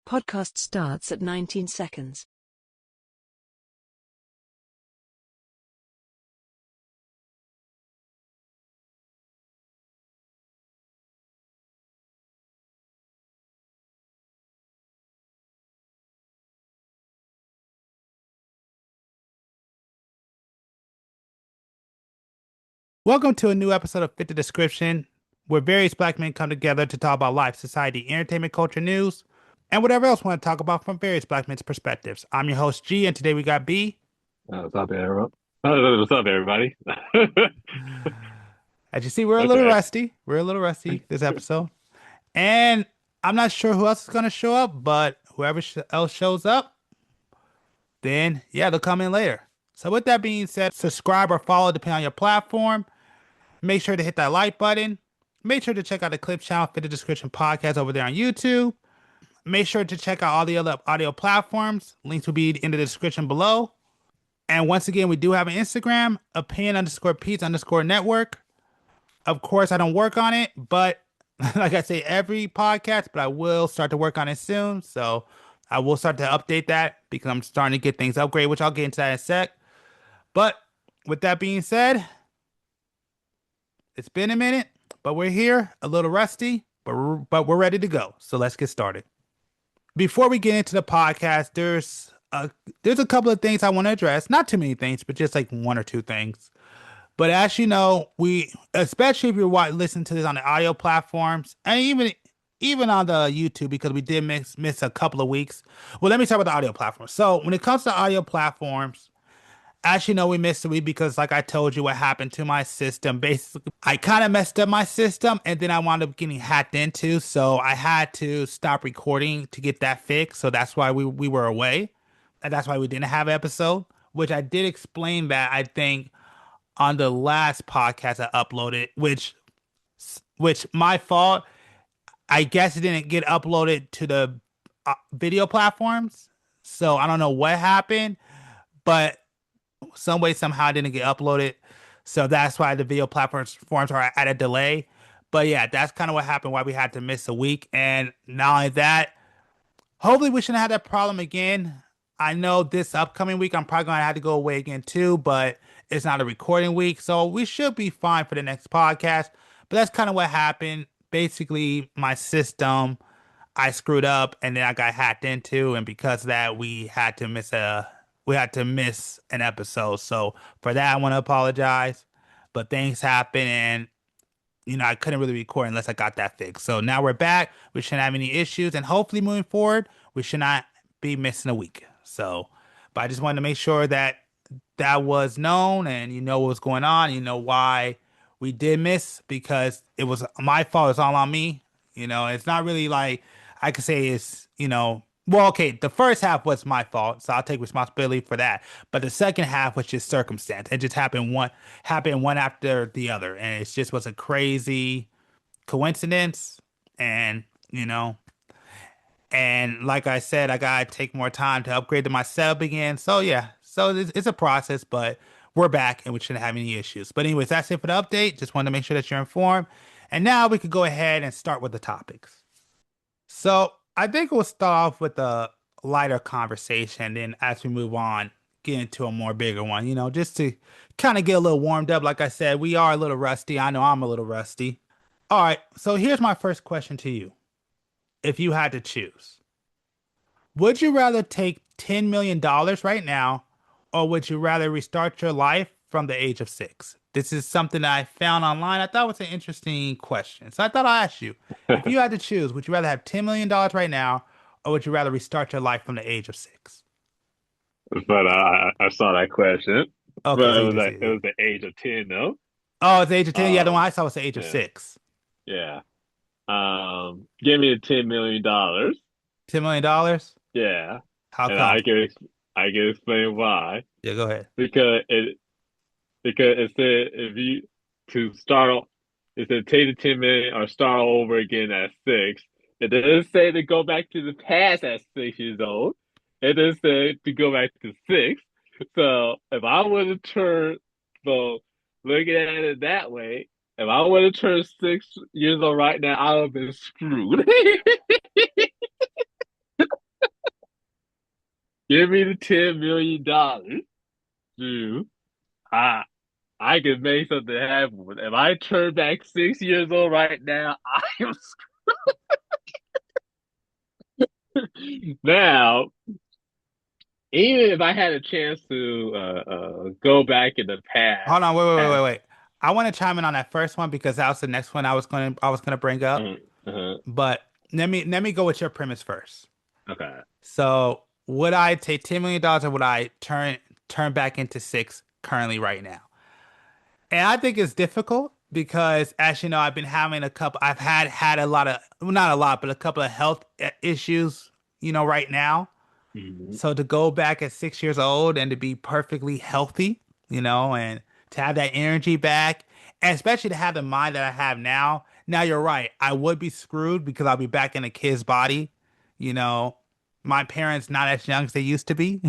Podcast starts at 19 seconds. Welcome to a new episode of Fit the Description, where various black men come together to talk about life, society, entertainment, culture, news, and whatever else we want to talk about from various black men's perspectives. I'm your host, G, and today we got B. What's up, everyone? What's up, everybody? As you see, we're a little Okay. rusty. We're a little rusty this episode. And I'm not sure who else is going to show up, but whoever else shows up, then yeah, they'll come in later. So with that being said, subscribe or follow depending on your platform. Make sure to hit that like button. Make sure to check out the Clip channel, Fit the Description podcast over there on YouTube. Make sure to check out all the other audio platforms. Links will be in the description below. And once again, we do have an Instagram, opinion_peace_network. Of course, I don't work on it, but like I say, every podcast, but I will start to work on it soon. So I will start to update that because I'm starting to get things upgraded, which I'll get into that in a sec. But with that being said, it's been a minute, but we're here, a little rusty, but we're ready to go. So let's get started. Before we get into the podcast, there's a couple of things I want to address. Not too many things, but just like one or two things. But as you know, especially if you're listening to this on the audio platforms, and even on the YouTube, because we did miss a couple of weeks. Well, let me talk about the audio platforms. So when it comes to audio platforms, as you know, we missed a week because, like I told you, what happened to my system. Basically, I kind of messed up my system, and then I wound up getting hacked into. So I had to stop recording to get that fixed. So that's why we were away, and that's why we didn't have an episode. Which I did explain that I think on the last podcast I uploaded, which my fault. I guess it didn't get uploaded to the video platforms. So I don't know what happened, but some way somehow it didn't get uploaded. So that's why the video platforms forms are at a delay. But yeah, that's kind of what happened, why we had to miss a week. And not only that, hopefully we shouldn't have that problem again. I know this upcoming week I'm probably gonna have to go away again too, but it's not a recording week, so we should be fine for the next podcast. But that's kind of what happened. Basically, my system I screwed up and then I got hacked into, and because of that we had to miss an episode. So for that I want to apologize. But things happen and I couldn't really record unless I got that fixed. So now we're back. We shouldn't have any issues, and hopefully moving forward, we should not be missing a week. So, but I just wanted to make sure that that was known, and you know what was going on. You know why we did miss, because it was my fault. It's all on me. It's not really like I could say well, okay, the first half was my fault, so I'll take responsibility for that. But the second half was just circumstance. It just happened one after the other, and it just was a crazy coincidence. And you know, and like I said, I gotta take more time to upgrade to my setup again. So yeah, so it's a process, but we're back and we shouldn't have any issues. But anyways, that's it for the update. Just wanted to make sure that you're informed. And now we could go ahead and start with the topics. So I think we'll start off with a lighter conversation. Then as we move on, get into a more bigger one, just to kind of get a little warmed up. Like I said, we are a little rusty. I know I'm a little rusty. All right. So here's my first question to you. If you had to choose, would you rather take $10 million right now, or would you rather restart your life from the age of 6? This is something that I found online. I thought was an interesting question. So I thought I'd ask you, if you had to choose, would you rather have $10 million right now, or would you rather restart your life from the age of 6? But I saw that question, Okay, but so you did see it it. was the age of 10, though. Oh, it's the age of 10. Yeah, the one Um, I saw was the age of yeah, 6. yeah. Give me the $10 million. $10 million? Yeah, How and come? I can explain why. Yeah, go ahead. Because it said if you to start off, it said take the 10 million or start all over again at 6. It doesn't say to go back to the past at 6 years old. It doesn't say to go back to 6. So if I would have turned, so looking at it that way, if I would have turned 6 years old right now, I would have been screwed. Give me the $10 million, dude. I I can make something happen. If I turn back 6 years old right now, I am now. Even if I had a chance to go back in the Hold past, on, past wait. I want to chime in on that first one because that was the next one I was gonna bring up. uh, uh, But let me go with your premise first. okay. So would I take $10 million or would I turn back into six currently right now? And I think it's difficult because, as you know, I've had a lot of, well, not a lot, but a couple of health issues, right now. Mhm. So to go back at 6 years old and to be perfectly healthy, and to have that energy back, and especially to have the mind that I have now. Now you're right. I would be screwed because I'll be back in a kid's body. You know, my parents not as young as they used to be.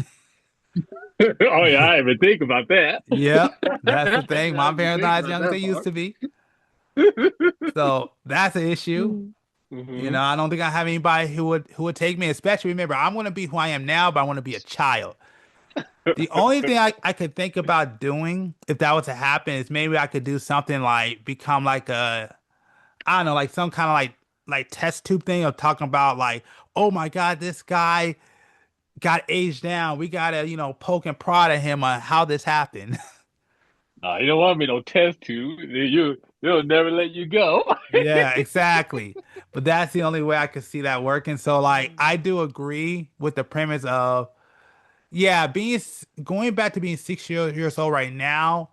Oh yeah, I didn't even think about that. Yep, that's the I thing. My didn't even parents think not as about young as they that used part. to be. So that's an issue. Hmm. I don't think I have anybody who would take me, especially remember, I'm gonna be who I am now, but I want to be a child. The only thing I could think about doing if that was to happen is maybe I could do something like become like I don't know, like some kind of like test tube thing of talking about like, oh my God, this guy got aged down. We gotta, poke and prod at him on how this happened. You don't want me no test tube. They'll never let you go. Yeah, exactly. But that's the only way I could see that working. So like I do agree with the premise of yeah, going back to being 6 years old right now,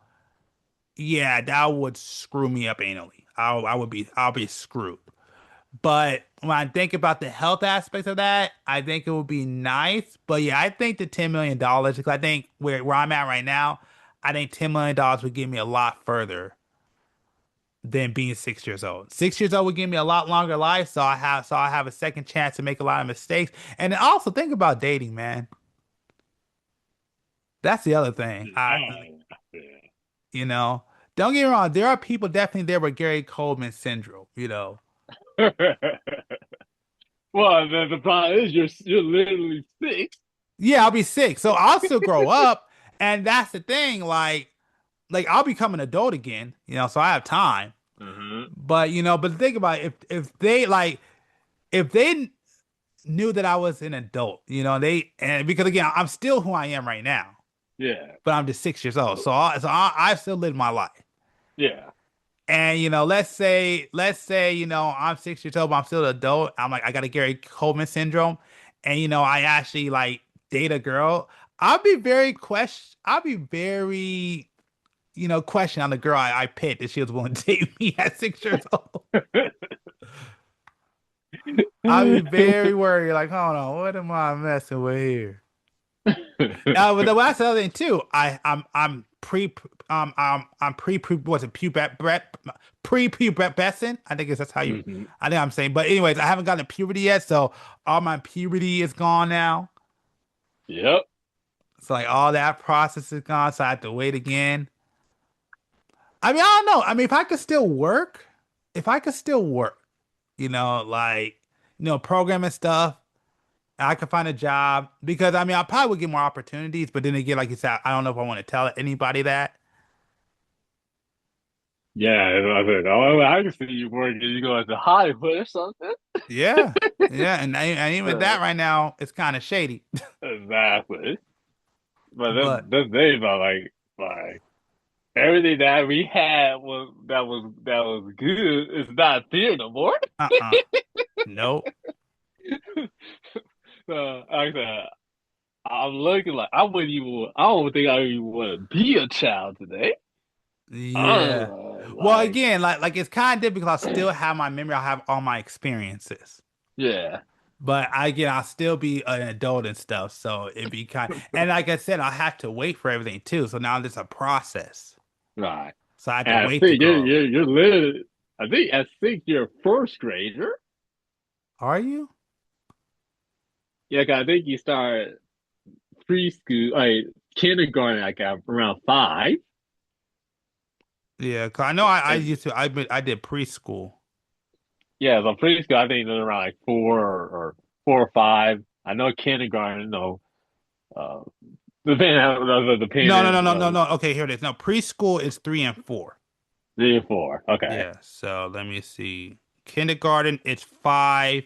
yeah, that would screw me up anally. I'll be screwed. But when I think about the health aspects of that, I think it would be nice. But yeah, I think the $10 million, because I think where I'm at right now, I think $10 million would get me a lot further than being 6 years old. 6 years old would give me a lot longer life, so I have a second chance to make a lot of mistakes. And then also think about dating, man. That's the other thing. Oh, yeah. You know, don't get me wrong, there are people definitely there with Gary Coleman syndrome. Well, the problem is you're literally six. Yeah, I'll be sick. So I'll still grow up. And that's the thing, like I'll become an adult again, so I have time. Uh-huh. But think about it, if they knew that I was an adult, and because again, I'm still who I am right now, Yeah. but I'm just 6 years old. So I still live my life. Yeah. And let's say I'm 6 years old, but I'm still an adult. I'm like I got a Gary Coleman syndrome, and I actually like date a girl. I'll be very question on the girl I picked if she was willing to date me at 6 years old. I'll be very worried. Like, hold on, what am I messing with here? But that's the other thing too. I'm what's it pre-pubescent. I think that's how you. Hmm. I think I'm saying. But anyways, I haven't gotten to puberty yet, so all my puberty is gone now. Yep. So like all that process is gone. So I have to wait again. I mean, I don't know. I mean, if I could still work, like programming stuff. I could find a job because I mean I probably would get more opportunities, but then again, like you said, I don't know if I want to tell anybody that. Yeah, and I said, oh, I can see you working. You go to Hollywood or something. Yeah, yeah, and even Uh, that right now it's kind of shady. exactly. But But that's the thing about like everything that we had that was good is not there no more. uh-uh, nope. So like I said, I'm looking like I don't think I even want to be a child today. I don't Yeah. know, Well, again, like it's kind of difficult because I still have my memory. I have all my experiences. yeah, But I'll still be an adult and stuff. So it'd be and like I said, I have to wait for everything too. So now there's a process. right. So I have to And I wait to think grow up. you're literally. I think you're a first grader. Are you? Yeah, 'cause I think you start preschool, like kindergarten, like around 5. Yeah, 'cause I know I And used to I did preschool. yeah, so preschool, I think it's around like 4 or 4 or 5. I know kindergarten, no. Uh, depending No, no, no, no, no, on no. Okay, here it is. No, preschool is 3 and 4. 3 and 4. Okay. Yeah. So let me see. Kindergarten, it's 5.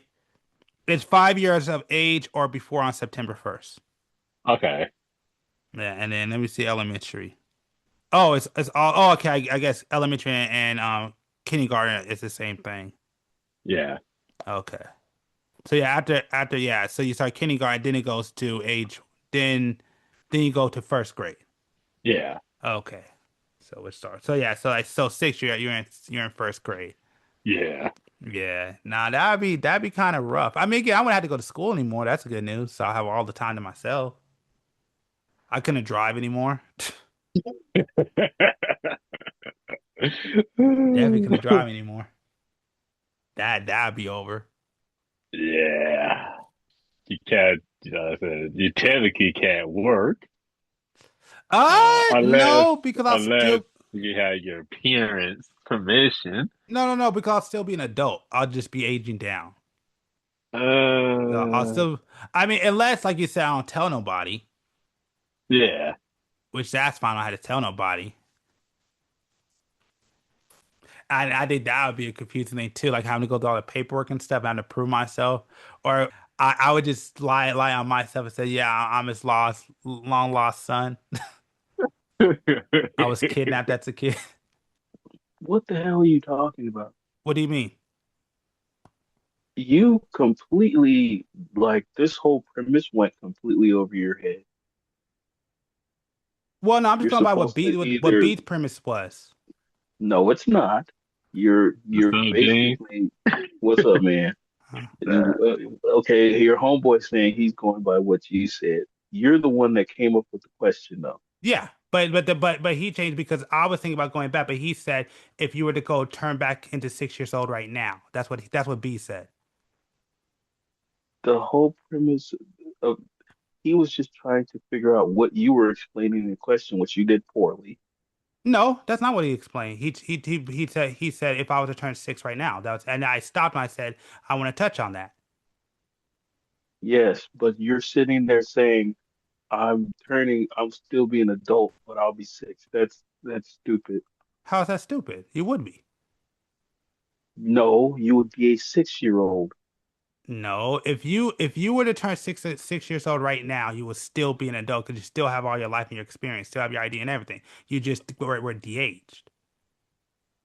It's 5 years of age or before on September 1st. Okay. Yeah, and then let me see elementary. Oh, it's all. Oh, okay. I guess elementary and kindergarten is the same thing. Yeah. Okay. So yeah, after yeah, so you start kindergarten, then it goes to age, then then you go to first grade. Yeah. Okay. So it starts. So yeah, so like so 6 you're in first grade. Yeah. Yeah. Nah, that'd be kind of rough. I mean, again, I wouldn't have to go to school anymore. That's good news. So I have all the time to myself. I couldn't drive anymore. Definitely couldn't drive anymore. That'd be over. Yeah. You can't, you technically can't work, unless No, because I'll unless still you have your parents' permission. no, because I'll still be an adult. I'll just be aging down. I'll Uh, still, I mean, unless, like you said, I don't tell nobody, yeah. which that's fine. I don't have to tell nobody. I think that would be a confusing thing too, like having to go through all the paperwork and stuff, having to prove myself. Or I would just lie on myself and say, yeah, I'm his long lost son. I was kidnapped as a kid. What the hell are you talking about? What do you mean? You completely, like, this whole premise went completely over your head. Well, no, I'm just You're going by supposed to What either, Beat's premise was. no, it's not. You're So, James, basically, what's up, man? Okay, your homeboy saying he's going by what you said. You're the one that came up with the question, though. Yeah, but he changed because I was thinking about going back, but he said if you were to go turn back into 6 years old right now, that's what B said. The whole premise of he was just trying to figure out what you were explaining in the question, which you did poorly. No, that's not what he explained. He said if I was to turn 6 right now, that was, and I stopped and I said I want to touch on that. Yes, but you're sitting there saying I'm still being adult, but I'll be six. That's stupid. How is that stupid? You would be. No, you would be a 6-year old. No, if you were to turn 6 years old right now, you would still be an adult because you still have all your life and your experience, still have your ID and everything. You just were de-aged.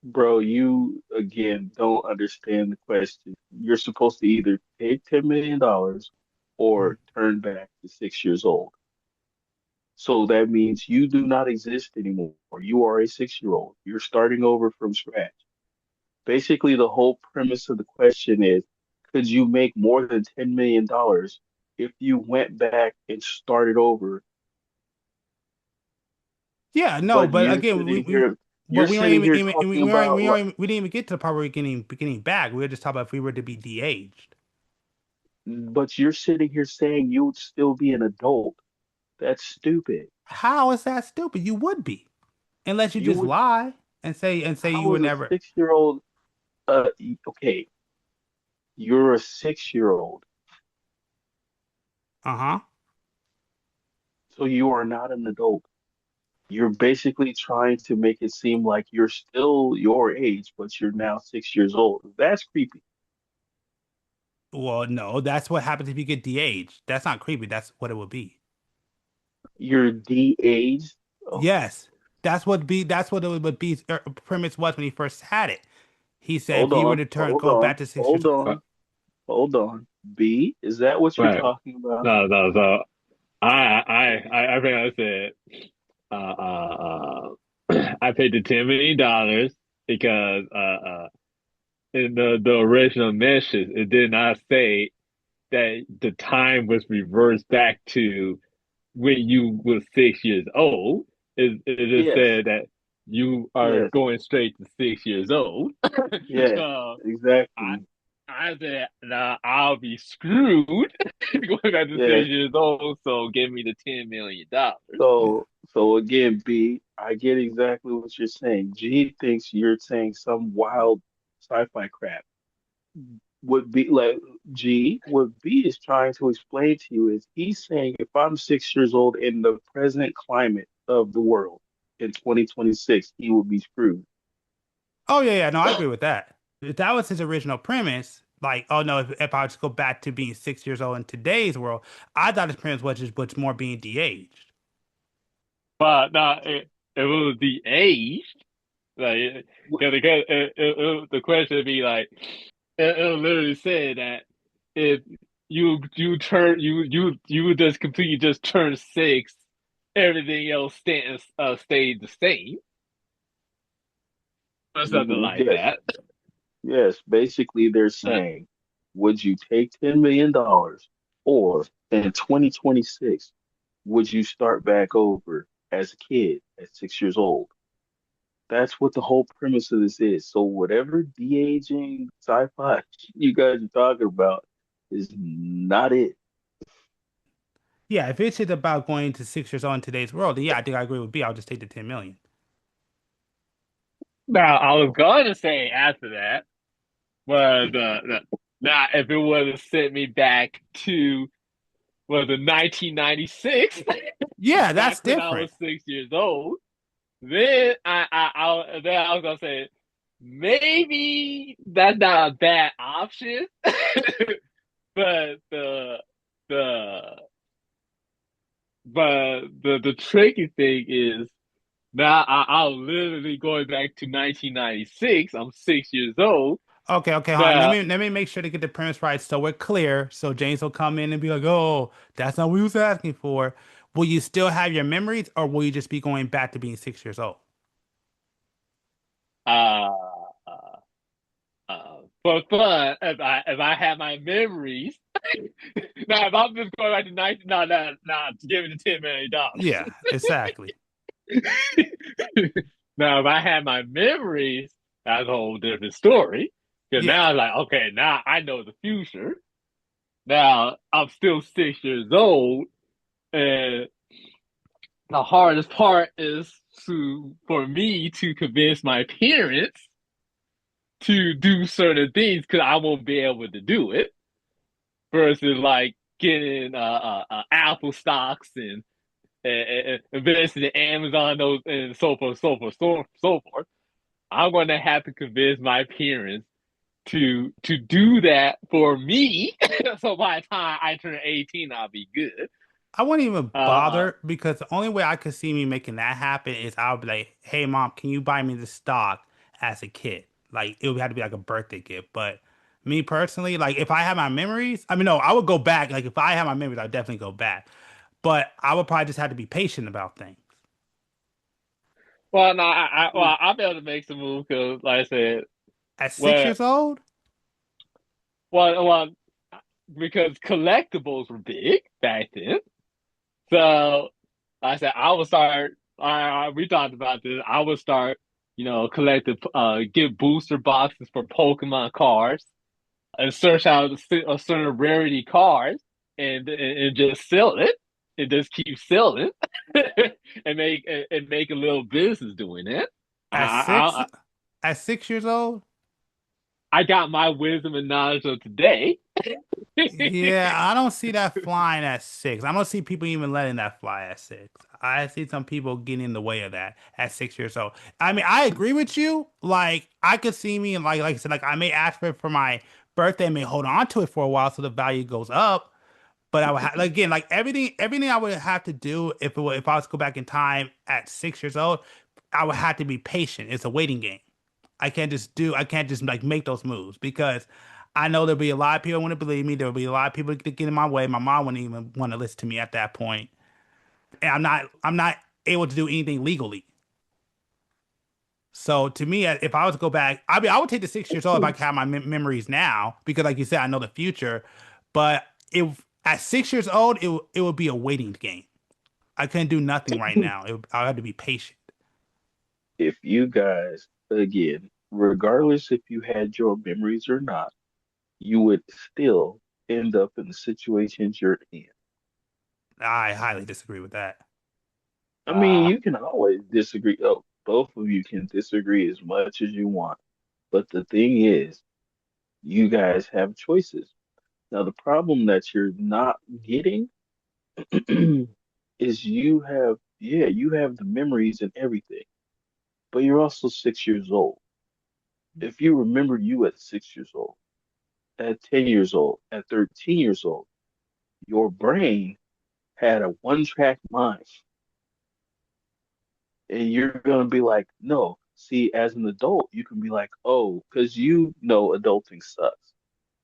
Bro, you again don't understand the question. You're supposed to either take $10 million or turn back to 6 years old. So that means you do not exist anymore. You are a 6-year old. You're starting over from scratch. Basically, the whole premise of the question is, could you make more than $10 million if you went back and started over? Yeah, no, But but again, you're we weren't sitting here we talking weren't, about we didn't even get to the part where we're getting back. We were just talking about if we were to be de-aged. but you're sitting here saying you would still be an adult. That's stupid. How is that stupid? You would be, unless you You just would, lie and say you how would is a never. 6-year old, okay, you're a 6-year old, Uh-huh. so you are not an adult. You're basically trying to make it seem like you're still your age, but you're now 6 years old. That's creepy. Well, no, that's what happens if you get de-aged. That's not creepy. That's what it would be. You're de-aged. Oh, Yes, that's what it would what B's premise was when he first had it. He said if hold you were on, to hold go back on, to 6 years. hold on, hold on. B, is that what you're right. talking about? No, no. So I think I said, I paid the $10 million because, in the original message, it did not say that the time was reversed back to when you were 6 years old. It just Yes, said that you are yes, going straight to 6 years old. yes, So I exactly. I said, nah, I'll be screwed going back to Yes. 6 years old. So give me the $10 million. So again, B, I get exactly what you're saying. G thinks you're saying some wild sci-fi crap. what B like G, what B is trying to explain to you is he's saying if I'm 6 years old in the present climate of the world in 2026, he will be screwed. Oh yeah, yeah, no, I agree with that. If that was his original premise, like, oh no, if I just go back to being 6 years old in today's world, I thought his premise was just what's more being de-aged. But no, it was the age. Like, Wh- the question would be like, it literally said that if you would just completely just turn six, everything else stayed the same or something like Yes, that. yes. Basically, they're saying, would you take $10 million or in 2026, would you start back over as a kid at 6 years old? That's what the whole premise of this is. So whatever de-aging sci-fi you guys are talking about is not it. Yeah, if it's just about going to 6 years old in today's world, then yeah, I think I agree with B. I'll just take the 10 million. Now, I was gonna say after that, but now if it would have sent me back to was it 1996, Yeah, that's back when I different. was 6 years old, then I was gonna say maybe that's not a bad option, but the the tricky thing is now I'm literally going back to 1996. I'm 6 years old Okay, okay, hon. Let now. me make sure to get the premise right so we're clear. So James will come in and be like, "Oh, that's not what he was asking for." Will you still have your memories, or will you just be going back to being 6 years old? Uh, uh, for fun, if I have my memories, now if I'm just going back to 19, no, give me the $10 million. Yeah, exactly. Now, if I had my memories, that's a whole different story. Because Yeah. now, like, okay, now I know the future. Now I'm still 6 years old, and the hardest part is for me to convince my parents to do certain things because I won't be able to do it. Versus like getting Apple stocks and investing in Amazon, those and so forth. I'm going to have to convince my parents to do that for me. So by the time I turn 18, I'll be good. I wouldn't even Uh, bother because the only way I could see me making that happen is I would be like, "Hey, mom, can you buy me the stock as a kid?" Like it would have to be like a birthday gift. But me personally, like if I have my memories, I mean, no, I would go back. Like if I have my memories, I'd definitely go back. But I would probably just have to be patient about things. well, no, I'll be able to make some move because, like I said, At six well, years old, well, because collectibles were big back then. So like I said I would start. We talked about this. I would start, collecting, get booster boxes for Pokemon cards and search out a certain rarity cards and just sell it and just keep selling and make a little business doing it. at six, at 6 years old, I got my wisdom and knowledge of today. yeah, I don't see that flying at six. I don't see people even letting that fly at six. I see some people getting in the way of that at 6 years old. I mean, I agree with you. Like, I could see me like I said, like I may ask for it for my birthday, and may hold on to it for a while so the value goes up. But I would like again, like everything I would have to do if I was to go back in time at 6 years old, I would have to be patient. It's a waiting game. I can't just like make those moves because I know there'll be a lot of people who want to believe me. There'll be a lot of people that get in my way. My mom wouldn't even want to listen to me at that point. And I'm not able to do anything legally. So to me, if I was to go back, I mean, I would take the 6 years old if I could have my memories now because, like you said, I know the future. But if at 6 years old, it would be a waiting game. I couldn't do nothing right now. I had to be patient. If you guys, again, regardless if you had your memories or not, you would still end up in the situations you're in. I highly disagree with that. I mean, uh, you can always disagree. Oh, both of you can disagree as much as you want. But the thing is, You guys have choices. Now, the problem that you're not getting is you have the memories and everything, but you're also 6 years old. If you remember you at 6 years old, at 10 years old, at 13 years old, your brain had a one-track mind. And you're going to be like, no. See, as an adult, you can be like, oh, because you know adulting sucks.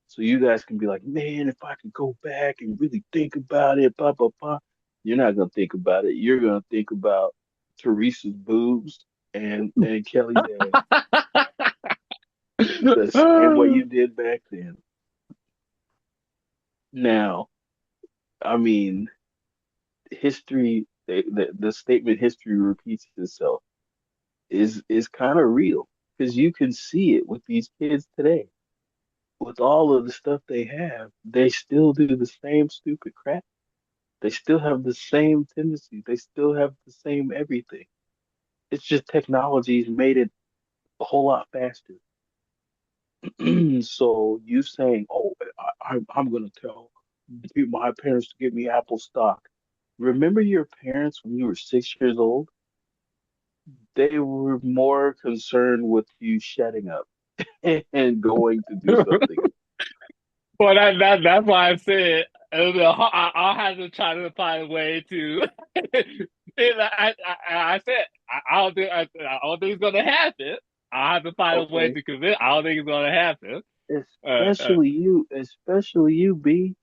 So you guys can be like, man, if I could go back and really think about it, blah, blah, blah. You're not going to think about it. You're going to think about Teresa's boobs and Kelly's ass. The same way you did back then. Now, I mean, the statement history repeats itself is kind of real because you can see it with these kids today. With all of the stuff they have, they still do the same stupid crap. They still have the same tendencies. They still have the same everything. It's just technology's made it a whole lot faster. So you saying, "Oh, I'm gonna tell my parents to get me Apple stock." Remember your parents when you were 6 years old? They were more concerned with you shutting up and going to do something. Well, that's why I said I'll have to try to find a way to. I said I don't think it's gonna happen. I'll have to find a way Okay, to convince. I don't think it's gonna happen. Uh, uh, especially you, B,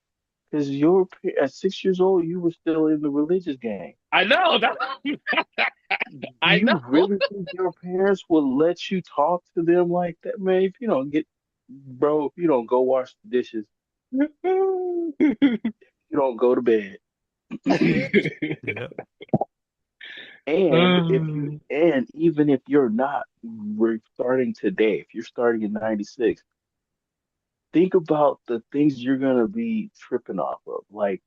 because at 6 years old you were still in the religious game. I know that. Do I you know. really think your parents will let you talk to them like that, man? If you don't get, bro, if you don't go wash the dishes, you don't go to bed. Yeah. And even if you're not starting today, if you're starting in '96, think about the things you're gonna be tripping off of. Like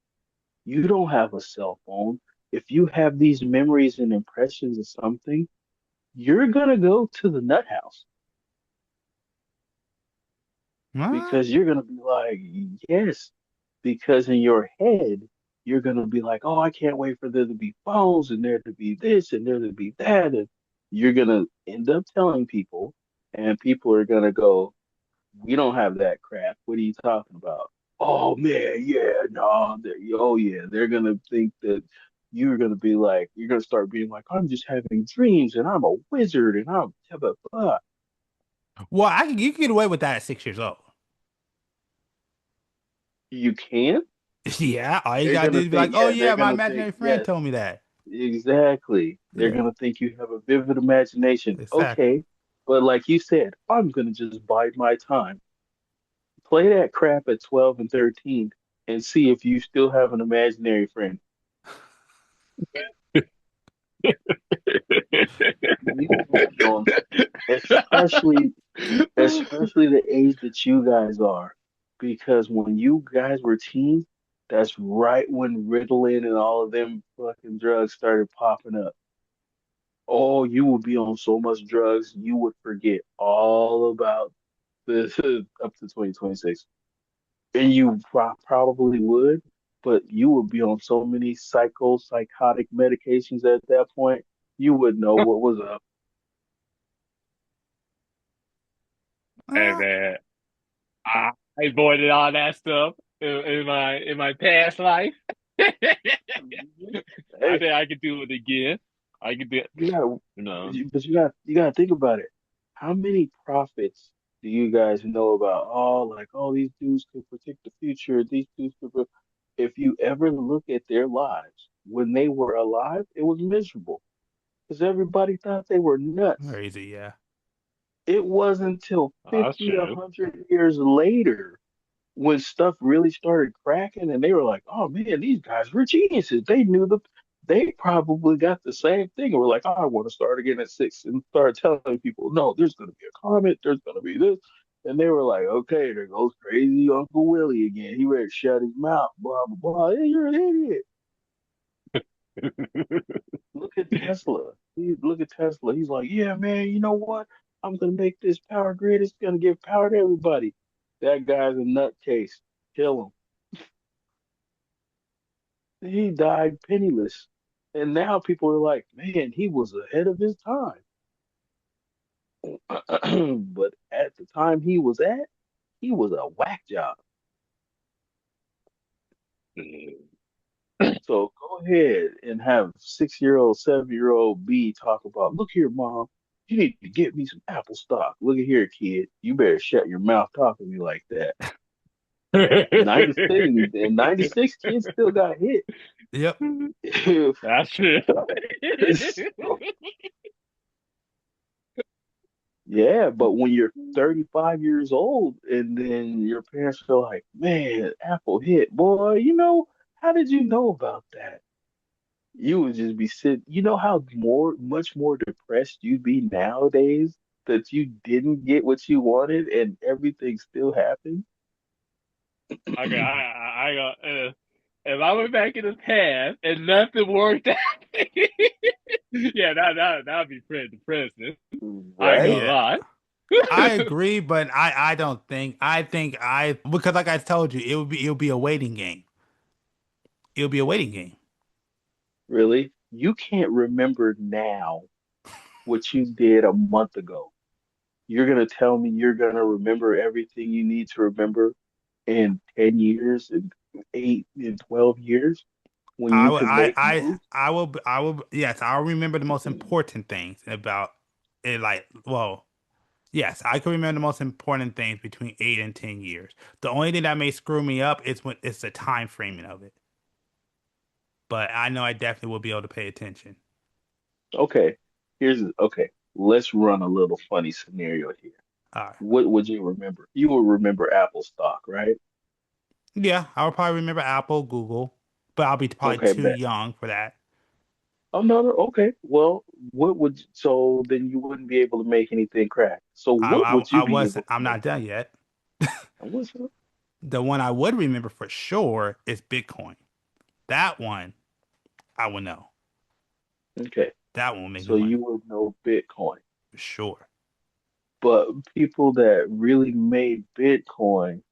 you don't have a cell phone. If you have these memories and impressions of something, you're gonna go to the nut house What? because you're gonna be like, yes, because in your head, you're gonna be like, oh, I can't wait for there to be phones and there to be this and there to be that. And you're gonna end up telling people, and people are gonna go, we don't have that crap. What are you talking about? Oh man, yeah, no, oh yeah, they're gonna think that you're gonna start being like, I'm just having dreams and I'm a wizard and I'm blah, blah, blah. Well, you can get away with that at 6 years old. You can. Yeah, all you They're gotta do gonna is be like, think, "Oh yeah, yeah, they're my gonna think, imaginary friend yes, told me that." exactly. They're Yeah, gonna think you have a vivid imagination. exactly. Okay, but like you said, I'm gonna just bide my time. Play that crap at 12 and 13 and see if you still have an imaginary friend. You will be on, especially especially the age that you guys are, because when you guys were teens, that's right when Ritalin and all of them fucking drugs started popping up. Oh, you would be on so much drugs, you would forget all about this up to 2026. And you probably would, but you would be on so many psychotic medications at that point, you would know what was up. Hey Uh, man, I avoided all that stuff in my past life. Mhm. I Hey, think I could do it again. I could do it. you got, You know. you got to think about it. How many prophets do you guys know about? Oh, like, oh, these dudes could predict the future. These dudes could. If you ever look at their lives when they were alive, it was miserable because everybody thought they were nuts. crazy. Yeah. It wasn't until Oh, that's 50, true. 100 years later when stuff really started cracking and they were like, oh man, these guys were geniuses. They probably got the same thing. And we're like, oh, I want to start again at 6 and start telling people, no, there's going to be a comet, there's going to be this. And they were like, okay, there goes crazy Uncle Willie again. He ready to shut his mouth, blah, blah, blah. Hey, you're an idiot. Look at Tesla. Look at Tesla. He's like, yeah, man, you know what? I'm gonna make this power grid. It's gonna give power to everybody. That guy's a nutcase. Kill him. He died penniless. And now people are like, man, he was ahead of his time. But at the time he was at, he was a whack job. So go ahead and have 6-year-old, 7-year-old B talk about, look here, mom, you need to get me some Apple stock. Look at here, kid. You better shut your mouth talking to me like that. 96 and 96 kids still got hit. Yep. That's true. Yeah, but when you're 35 years old and then your parents are like, man, Apple hit, boy, how did you know about that? You would just be sitting, how much more depressed you'd be nowadays that you didn't get what you wanted and everything still happened? Okay, I got. If I went back in the past and nothing worked out, yeah, that'd be pretty depressing. I ain't gonna Right? Yeah. lie. I agree, but I don't think because like I told you, it'll be a waiting game. It'll be a waiting game. Really? You can't remember now what you did a month ago. You're gonna tell me you're gonna remember everything you need to remember in 10 years and 8 and 12 years when I you will can make moves? I will yes, I'll remember the most important things about it like well, yes, I can remember the most important things between 8 and 10 years. The only thing that may screw me up is when it's the time framing of it. But I know I definitely will be able to pay attention. Okay, okay. Let's run a little funny scenario here. All right. What would you remember? You would remember Apple stock, right? Yeah, I'll probably remember Apple, Google, but I'll be probably Okay, too bet. young for that. Oh no, no, okay. Well, so then you wouldn't be able to make anything crack. So what would you I be was able to I'm make? not done yet. What's up? The one I would remember for sure is Bitcoin. That one I will know. Okay, That one will make me so money you would know Bitcoin. for sure. But people that really made Bitcoin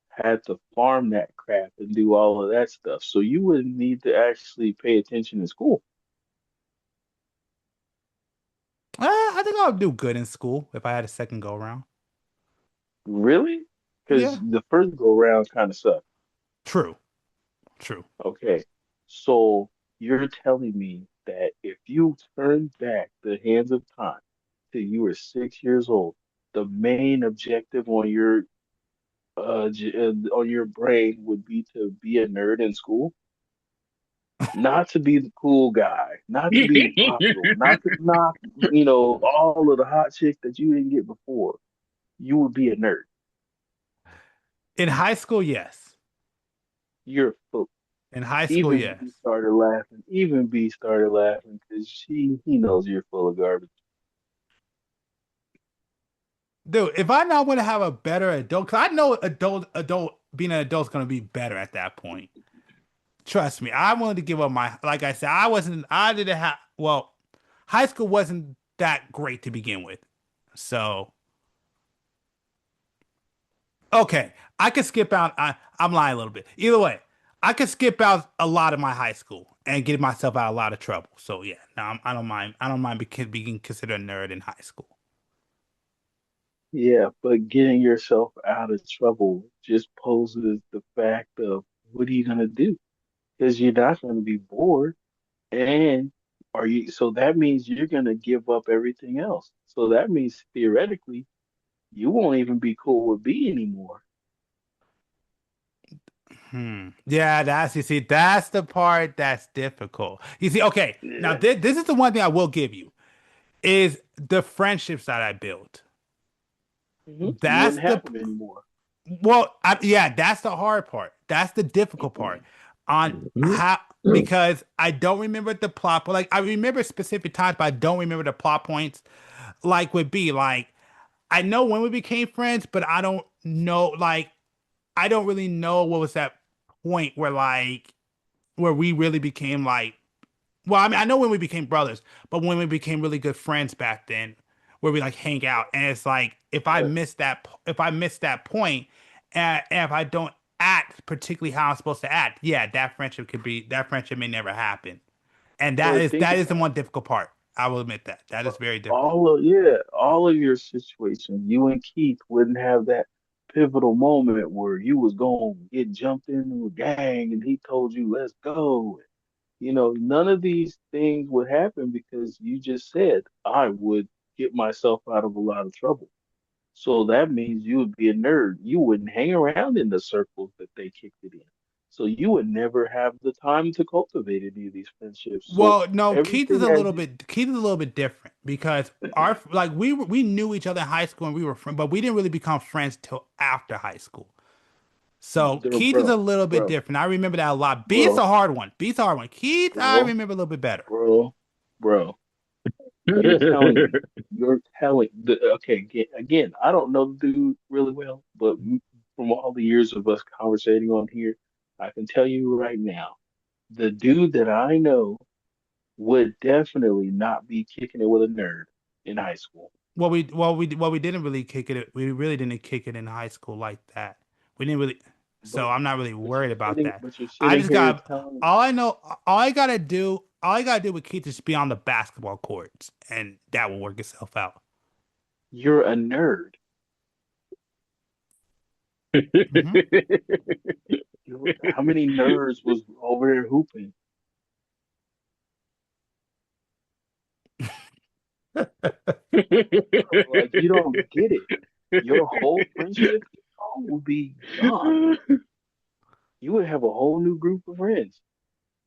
had to farm that crap and do all of that stuff. So you wouldn't need to actually pay attention in school. I think I'll do good in school if I had a second go around. Really? Because Yeah, the first go round kind of sucked. true, true. Okay. So you're telling me that if you turn back the hands of time till you were 6 years old, the main objective on your brain would be to be a nerd in school? Not to be the cool guy, not to be popular, not to knock, all of the hot chicks that you didn't get before. You would be a nerd. In high school, yes. You're full. In high school, Even yes. B started laughing. Even B started laughing because he knows you're full of garbage. Dude, if I now want to have a better adult, because I know adult being an adult is gonna be better at that point. Trust me, I wanted to give up my like I said, I didn't have well, high school wasn't that great to begin with. So okay, I could skip out. I'm lying a little bit. Either way, I could skip out a lot of my high school and get myself out of a lot of trouble. So yeah, no, I don't mind. I don't mind being considered a nerd in high school. Yeah, but getting yourself out of trouble just poses the fact of what are you gonna do? Because you're not gonna be bored. And so that means you're gonna give up everything else. So that means theoretically you won't even be cool with B anymore. Yeah, that's the part that's difficult. You see, okay, now Yeah. this is the one thing I will give you is the friendships that I built. You That's wouldn't the have them anymore. yeah, that's the hard part. That's the difficult part on how because I don't remember the plot, but like I remember specific times, but I don't remember the plot points. Like would be like I know when we became friends, but I don't know I don't really know what was that point where we really became like well, I mean I know when we became brothers, but when we became really good friends back then, where we like hang out and it's like But if I miss that point, and if I don't act particularly how I'm supposed to act, yeah, that friendship may never happen. And think that is the about one difficult part. I will admit that. That is very difficult. all of your situations. You and Keith wouldn't have that pivotal moment where you was going to get jumped into a gang and he told you, let's go. None of these things would happen because you just said I would get myself out of a lot of trouble. So that means you would be a nerd. You wouldn't hang around in the circles that they kicked it in. So you would never have the time to cultivate any of these friendships. So Well, no, everything as you, Keith is a little bit different because our like we knew each other in high school and we were friends, but we didn't really become friends till after high school. So Keith is a bro, little bit bro, different. I remember that a lot. Beat's a bro, hard one. Beat's a hard one. Keith, I bro, remember a little bit better. bro, bro. You're telling me, okay, again, I don't know the dude really well, but from all the years of us conversating on here, I can tell you right now, the dude that I know would definitely not be kicking it with a nerd in high school. We didn't really kick it. We really didn't kick it in high school like that. We didn't really. But So I'm not really worried about that. but you're I sitting just here got telling all I know. All I gotta do with Keith is be on the basketball courts, and that will work itself out. you're a nerd. Hmm. How many nerds was over there hooping? Bro, like you don't get it. Your whole friendship would be gone. You would have a whole new group of friends.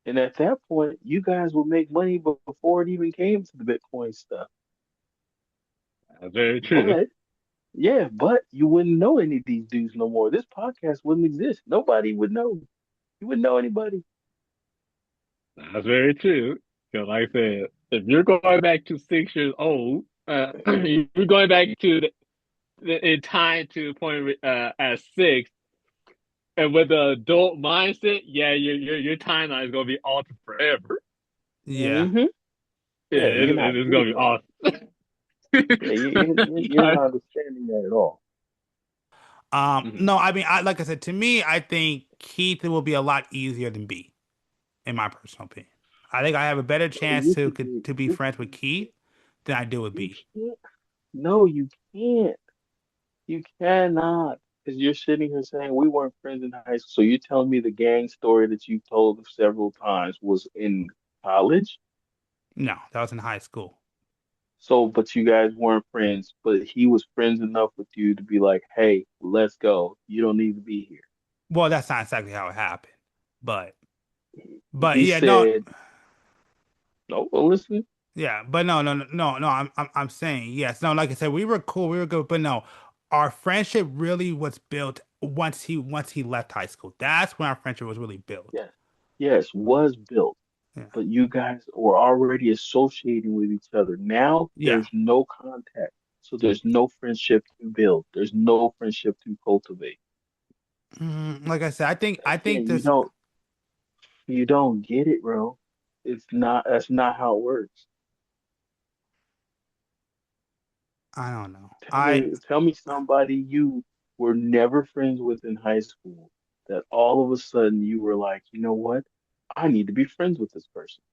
And at that point, you guys would make money before it even came to the Bitcoin stuff. That's very true. But yeah, but you wouldn't know any of these dudes no more. This podcast wouldn't exist. Nobody would know. You wouldn't know anybody. That's very true. Because like I said, if you're going back to 6 years old, you're going back to in time to the point at six, and with the adult mindset, yeah, your timeline is gonna be altered forever. Yeah. Hmm. Yeah, Yeah, you're not it's gonna getting be that. awesome. Yeah, you're not understanding that at all. Mhm. No, I mean, like I said, to me, I think Keith will be a lot easier than B, in my personal opinion. I think I have a better Bro, chance to be you friends could with be, Keith than I do with you B. can't. No, you can't. You cannot. Because you're sitting here saying we weren't friends in high school. So you're telling me the gang story that you told several times was in college? No, that was in high school. So, but you guys weren't friends, but he was friends enough with you to be like, hey, let's go. You don't need to be here. Well, that's not exactly how it happened, but He yeah, no, said, no, well, listen. yeah, but no. I'm saying yes. No, like I said, we were cool, we were good, but no, our friendship really was built once he left high school. That's when our friendship was really built. Yes, yes, was built, Yeah, but you guys were already associating with each other. Now yeah. there's no contact. So there's no friendship to build. There's no friendship to cultivate. Like I said, I think Again, this. you don't get it, bro. That's not how it works. I don't know. Tell me somebody you were never friends with in high school that all of a sudden you were like, you know what? I need to be friends with this person.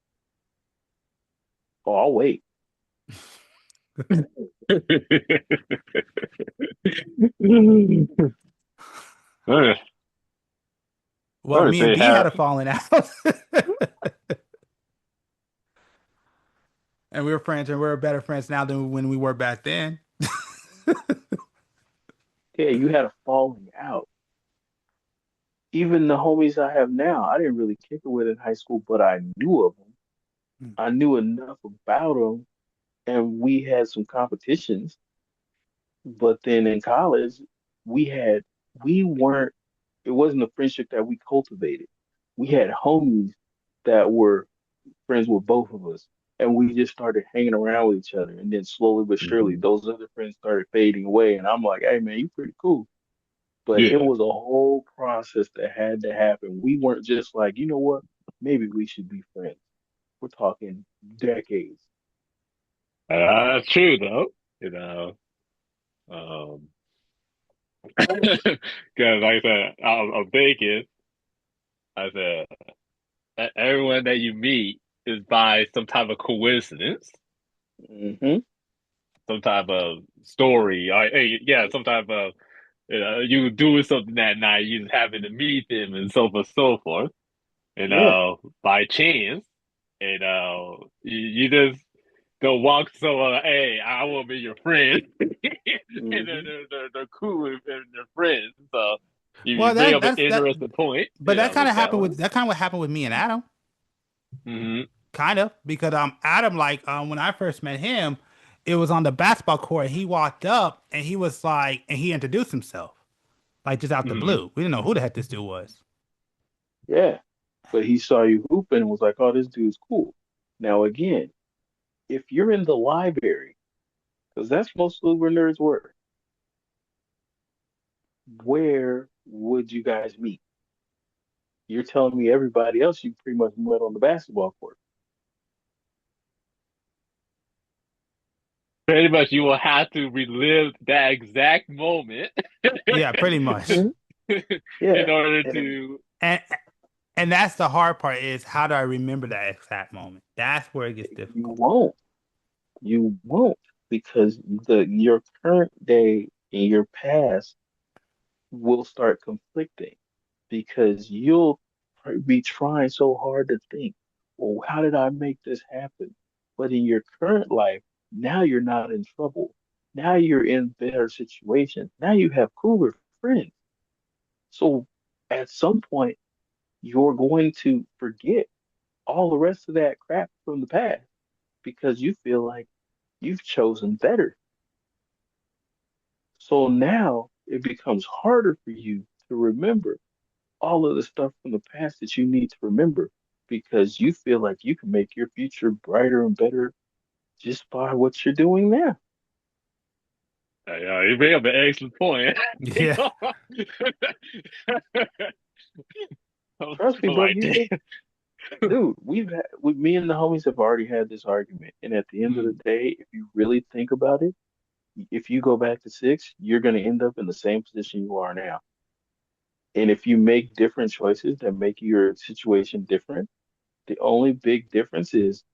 Oh, I'll wait. I Well, would me and say B had have a falling out, and we were friends, and we're better friends now than when we were back then. Yeah, you had a falling out. Even the homies I have now, I didn't really kick it with in high school, but I knew of them. I knew enough about them, and we had some competitions. But then in college, we had, we weren't, it wasn't a friendship that we cultivated. We had homies that were friends with both of us, and we just started hanging around with each other. And then slowly but surely, Mhm. those other friends started fading away. And I'm like, hey, man, you pretty cool. But it Yeah. was a whole process that had to happen. We weren't just like, you know what? Maybe we should be friends. We're talking decades. That's true though. You know, Um, because like I said, I'm thinking, I said, everyone that you meet is by some type of coincidence, Hmm. some type of story, or hey, yeah, some type of you doing something that night, you just happen to meet them, and so forth, so forth. Yeah. By chance, you just don't walk so hey, I want to be your friend, and Hmm. they're cool and they're friends. So you Well, bring up an that, interesting point, but that kind with of that happened one. with that kind of what happened with me and Adam, Hmm. kind of because Adam like when I first met him, it was on the basketball court. He walked up and he was like, and he introduced himself like just out the Hmm. blue. We didn't know who the heck this dude was. Yeah. But he saw you hooping and was like, "Oh, this dude's cool." Now, again, if you're in the library, because that's mostly where nerds were, where would you guys meet? You're telling me everybody else you pretty much met on the basketball court. Pretty much, you will have to relive that exact moment Yeah, pretty much. Mhm. Yeah. in order And to. And and that's the hard part is how do I remember that exact moment? That's where it gets you difficult. won't. You won't because your current day and your past will start conflicting because you'll be trying so hard to think, well, how did I make this happen? But in your current life, now you're not in trouble. Now you're in better situations. Now you have cooler friends. So at some point, you're going to forget all the rest of that crap from the past because you feel like you've chosen better. So now it becomes harder for you to remember all of the stuff from the past that you need to remember because you feel like you can make your future brighter and better just by what you're doing now. You bring up an excellent point. Yeah. I'm Trust me, bro. like, You damn. think, dude, with me and the homies have already had this argument. And at the end of the Mm, day, if you really think about it, if you go back to six, you're going to end up in the same position you are now. And if you make different choices that make your situation different, the only big difference is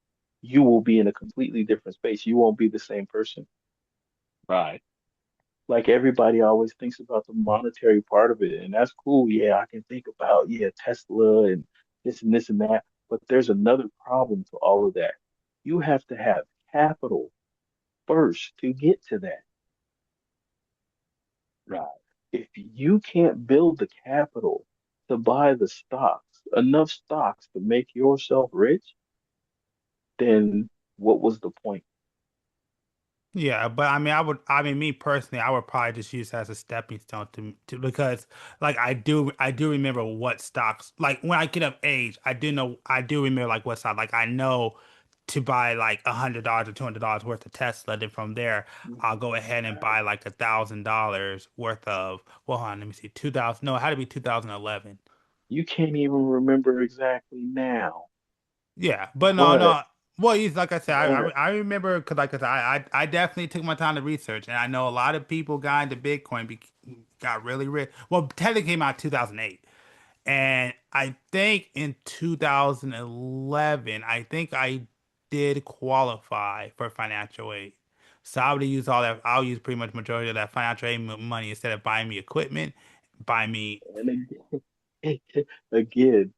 you will be in a completely different space. You won't be the same person. right. Like everybody always thinks about the monetary part of it, and that's cool. Yeah, I can think about, yeah, Tesla and this and that. But there's another problem to all of that. You have to have capital first to get to that. Right. If you can't build the capital to buy the stocks, enough stocks to make yourself rich, then what was the point? Yeah, but I mean, I mean, me personally, I would probably just use it as a stepping stone to because, like, I do remember what stocks, like, when I get of age, I do remember, like, what stock, like, I know to buy, like, $100 or $200 worth of Tesla, then from there, I'll go ahead and buy, like, $1,000 worth of, well, hold on, let me see, 2000, no, it had to be 2011. You can't even remember exactly now, Yeah, but no, but no. Well, like I said, but I remember because like I said, I definitely took my time to research, and I know a lot of people got into Bitcoin, got really rich. Well, technically came out 2008, and I think in 2011, I think I did qualify for financial aid. So I would use all that. I'll use pretty much majority of that financial aid money instead of buying me equipment, buy me. and again, again,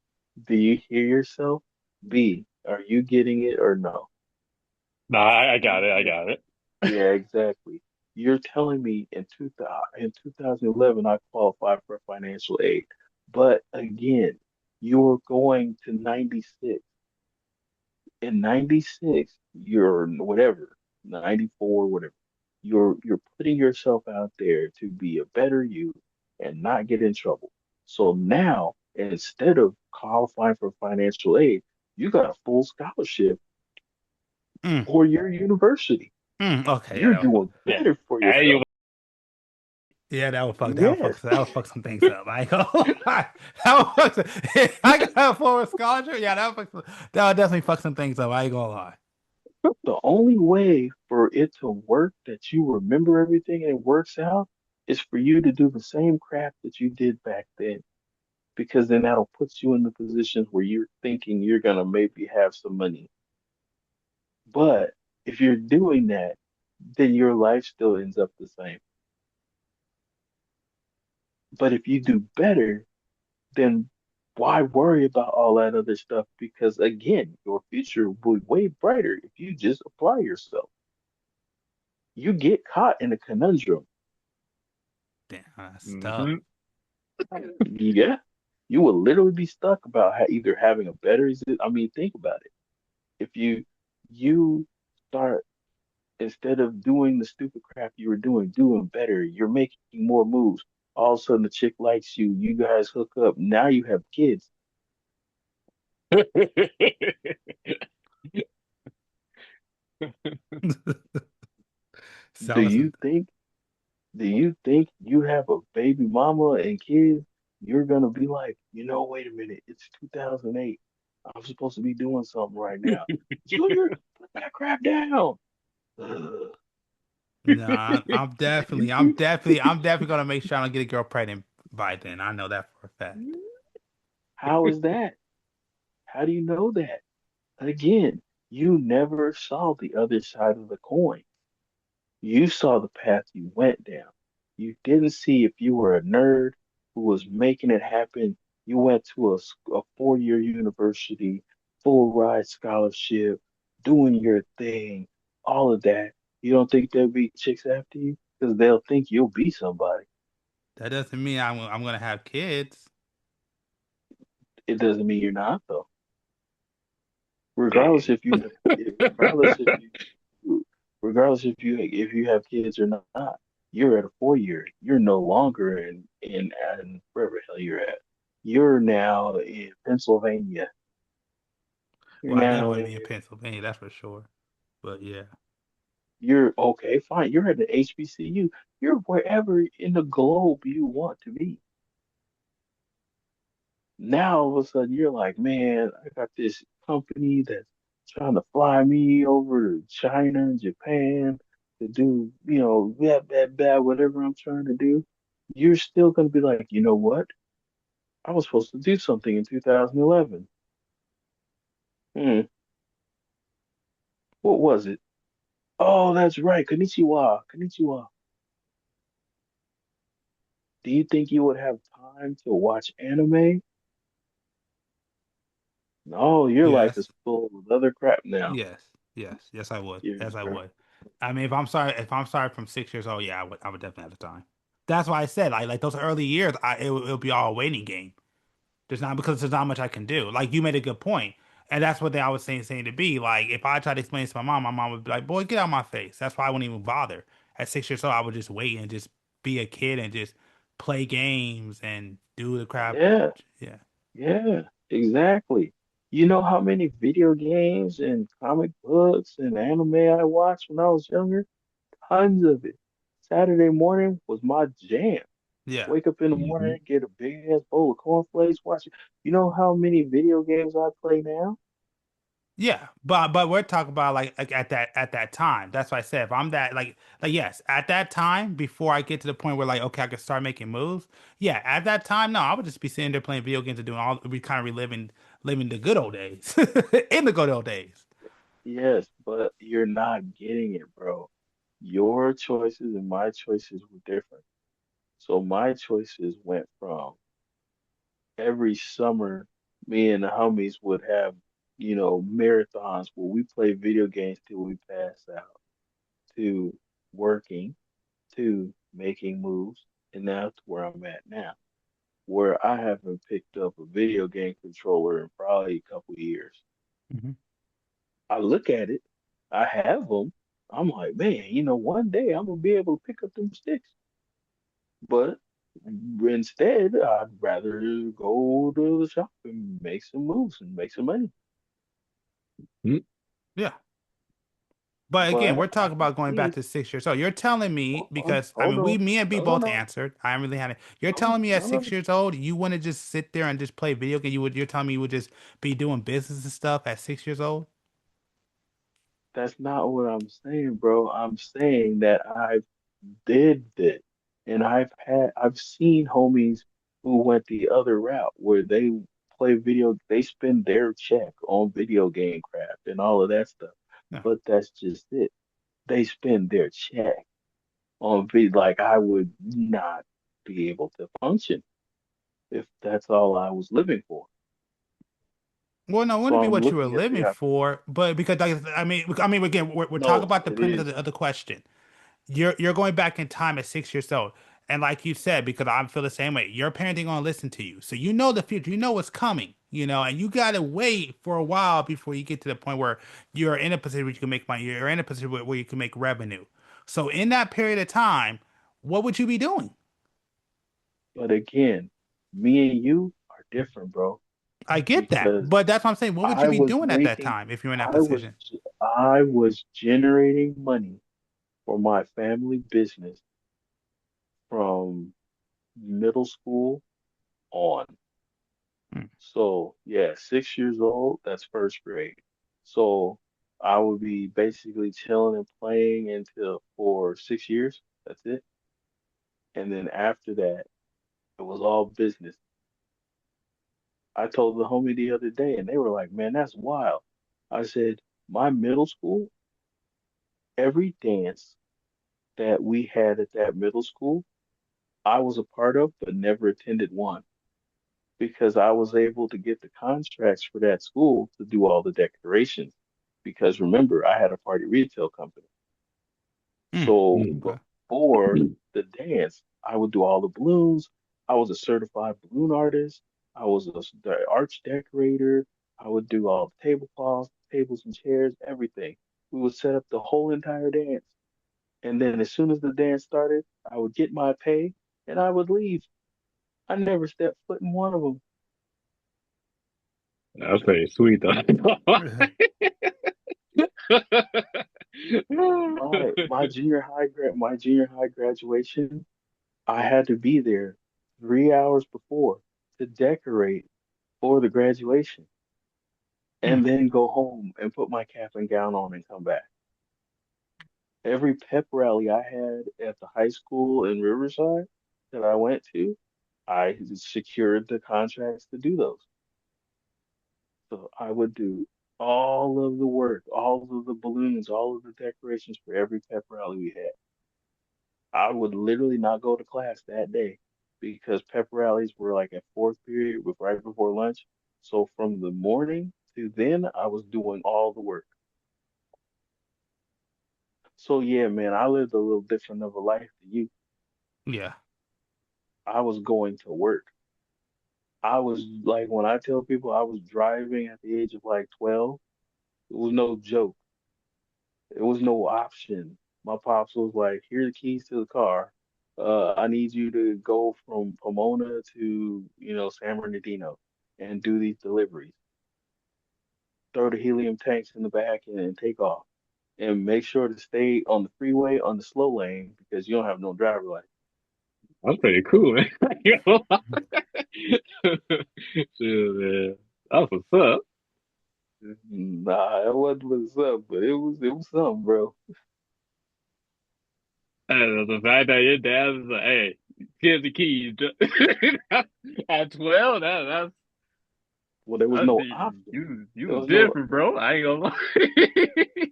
do you hear yourself? B, are you getting it or no? No, I got it. I got it. Yeah, exactly. You're telling me in 2011 I qualified for financial aid. But again, you're going to 96. In 96, you're whatever, 94, whatever. You're putting yourself out there to be a better you and not get in trouble. So now, instead of qualifying for financial aid, you got a full scholarship Mm, for your university. okay, yeah, You're doing Yeah. better for And you yourself. yeah, Yes. that would fuck some things up. I go, that would fuck if I got a full scholarship, yeah, that would definitely fuck some things up. I ain't gonna lie. The only way for it to work that you remember everything and it works out is for you to do the same crap that you did back then. Because then that'll put you in the positions where you're thinking you're gonna maybe have some money. But if you're doing that, then your life still ends up the same. But if you do better, then why worry about all that other stuff? Because again, your future will be way brighter if you just apply yourself. You get caught in a conundrum. Damn, that's tough. Hmm. Yeah. You will literally be stuck about either having a better I mean, think about it. If you start instead of doing the stupid crap you were doing better, you're making more moves. All of a sudden the chick likes you, you guys hook up. Now you have kids. Do Sounds you think do you think you have a baby mama and kids? You're gonna be like, wait a minute, it's 2008. I'm supposed to be doing something right now. Junior, put that crap down. Ugh. nah. I'm definitely gonna make sure I don't get a girl pregnant by then. I know that for a fact. How is that? How do you know that? Again, you never saw the other side of the coin. You saw the path you went down. You didn't see if you were a nerd who was making it happen. You went to a 4-year university, full ride scholarship, doing your thing, all of that. You don't think there'll be chicks after you? Because they'll think you'll be somebody. That doesn't mean I'm gonna have kids. It doesn't mean you're not, though. Regardless if you have, regardless if you have kids or not, you're at a 4-year. You're no longer in wherever the hell you're at. You're now in Pennsylvania. You're Well, I definitely now want to in be in Pennsylvania, that's for sure. But yeah, you're okay, fine. You're at the HBCU. You're wherever in the globe you want to be. Now all of a sudden you're like, man, I got this company that's trying to fly me over to China and Japan to do, bad, whatever I'm trying to do. You're still going to be like, you know what? I was supposed to do something in 2011. Hmm, what was it? Oh, that's right. Konnichiwa. Konnichiwa. Do you think you would have time to watch anime? No, your life is yes. full of other crap now. Yes, yes, I would. You're Yes, I right. would. I mean, if I'm sorry from 6 years old, yeah, I would definitely have the time. That's why I said like those early years, it'll be all a waiting game. There's not much I can do. Like you made a good point, and that's what they always saying to be. Like if I tried to explain this to my mom would be like, "Boy, get out of my face." That's why I wouldn't even bother. At 6 years old, I would just wait and just be a kid and just play games and do the crap. Yeah. Yeah, Yeah, exactly. You know how many video games and comic books and anime I watched when I was younger? Tons of it. Saturday morning was my jam. yeah. Wake up in the Hmm. morning, get a big ass bowl of cornflakes, watch it. You know how many video games I play now? Yeah, but we're talking about like at that time. That's why I said if I'm that like yes, at that time before I get to the point where like okay, I can start making moves. Yeah, at that time, no, I would just be sitting there playing video games and doing all we kind of reliving living the good old days in the good old days. Yes, but you're not getting it, bro. Your choices and my choices were different. So my choices went from every summer, me and the homies would have, marathons where we play video games till we pass out, to working, to making moves, and now to where I'm at now, where I haven't picked up a video game controller in probably a couple years. Hmm. I look at it, I have them. I'm like, man, one day I'm gonna be able to pick up them sticks. But instead, I'd rather go to the shop and make some moves and make some money. Yeah, but again, But we're I talking can about going back see, to 6 years old. You're telling me because I hold mean on, me and B no, no, both no, answered. I really had it. You're no, telling me at no, six no. years old you wouldn't just sit there and just play video game. You're telling me you would just be doing business and stuff at 6 years old. That's not what I'm saying, bro. I'm saying that I've did it, and I've seen homies who went the other route where they spend their check on video game craft and all of that stuff. Yeah. But that's just it. They spend their check on like I would not be able to function if that's all I was living for. Well, no, it So wouldn't be I'm what you were looking at living for, but because like, I mean, again, we're talking no, about the it premise is. of the question. You're going back in time at 6 years old, and like you said, because I feel the same way. Your parents ain't gonna listen to you, so you know the future, you know what's coming, and you gotta wait for a while before you get to the point where you're in a position where you can make money. You're in a position where you can make revenue. So in that period of time, what would you be doing? But again, me and you are different, bro, I get that, because but that's what I'm saying. What would you I be was doing at that making, time if you're in that I was, position? I was generating money for my family business from middle school on. Hmm. So yeah, 6 years old, that's first grade. So I would be basically chilling and playing until for 6 years. That's it. And then after that, it was all business. I told the homie the other day, and they were like, "Man, that's wild." I said, "My middle school, every dance that we had at that middle school, I was a part of, but never attended one because I was able to get the contracts for that school to do all the decorations. Because remember, I had a party retail company. Hmm. So Okay. before the dance, I would do all the balloons. I was a certified balloon artist. I was the arch decorator. I would do all the tablecloths, tables and chairs, everything. We would set up the whole entire dance. And then as soon as the dance started, I would get my pay and I would leave. I never stepped foot in one of them. That's pretty sweet though. My junior high graduation, I had to be there 3 hours before to decorate for the graduation Hmm. and then go home and put my cap and gown on and come back. Every pep rally I had at the high school in Riverside that I went to, I secured the contracts to do those. So I would do all of the work, all of the balloons, all of the decorations for every pep rally we had. I would literally not go to class that day because pep rallies were like at fourth period with right before lunch. So from the morning to then, I was doing all the work. So yeah, man, I lived a little different of a life than you. Yeah. I was going to work. I was like, when I tell people I was driving at the age of like 12, it was no joke. It was no option. My pops was like, "Here are the keys to the car. I need you to go from Pomona to, San Bernardino and do these deliveries. Throw the helium tanks in the back and take off. And make sure to stay on the freeway on the slow lane because you don't have no driver license." That's pretty cool, man. Shit, man. That's what's up. Nah, it wasn't what's up, but it was something, bro. And the fact that your dad is like, hey, give the keys. At 12, Well, there was that's no the, option. you There was was no different, bro. I ain't gonna lie.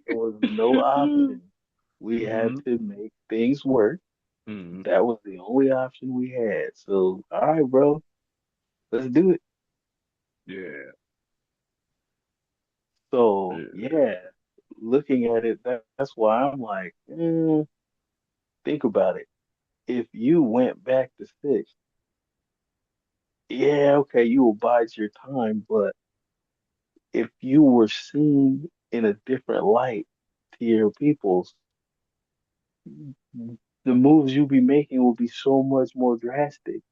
there was no option. We had Hmm. to make things work. Hmm. That was the only option we had. So, all right, bro, let's do it. Yeah. So, Yeah. yeah, looking at it, that's why I'm like, think about it. If you went back to six, yeah, okay, you will bide your time, but if you were seen in a different light to your peoples, the moves you be making will be so much more drastic.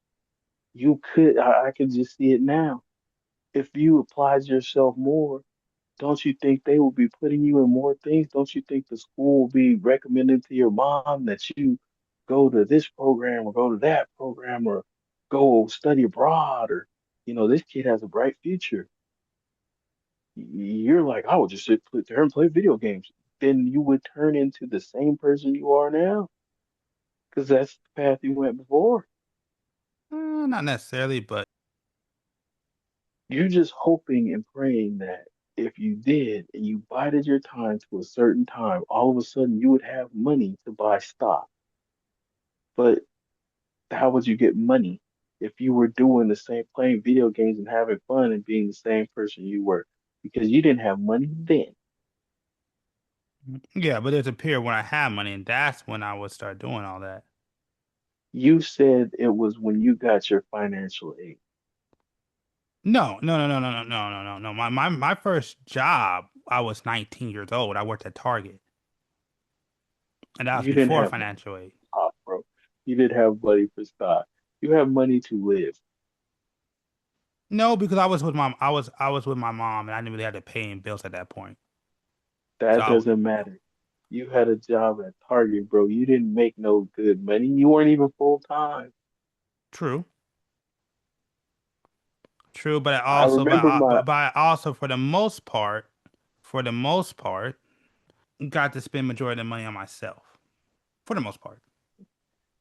I could just see it now. If you applied yourself more, don't you think they will be putting you in more things? Don't you think the school will be recommending to your mom that you go to this program or go to that program or go study abroad or, this kid has a bright future. You're like, I would just sit there and play video games. then you would turn into the same person you are now, because that's the path you went before. Not necessarily, but You're just hoping and praying that if you did and you bided your time to a certain time, all of a sudden you would have money to buy stock. But how would you get money if you were doing the same, playing video games and having fun and being the same person you were? Because you didn't have money then. yeah, but there's a period when I had money, and that's when I would start doing all that. You said it was when you got your financial aid. No, no, no, no, no, no, no, no, no, no. My first job, I was 19 years old. I worked at Target, and that was You didn't before have money financial aid. for stock, bro. You didn't have money for stock. You have money to live. No, because I was with my mom, and I didn't really have to pay any bills at that point. So That doesn't matter. You had a job at Target, bro. You didn't make no good money. You weren't even full time. true, true, but I I also, remember my but I also, for the most part, got to spend majority of the money on myself. For the most part.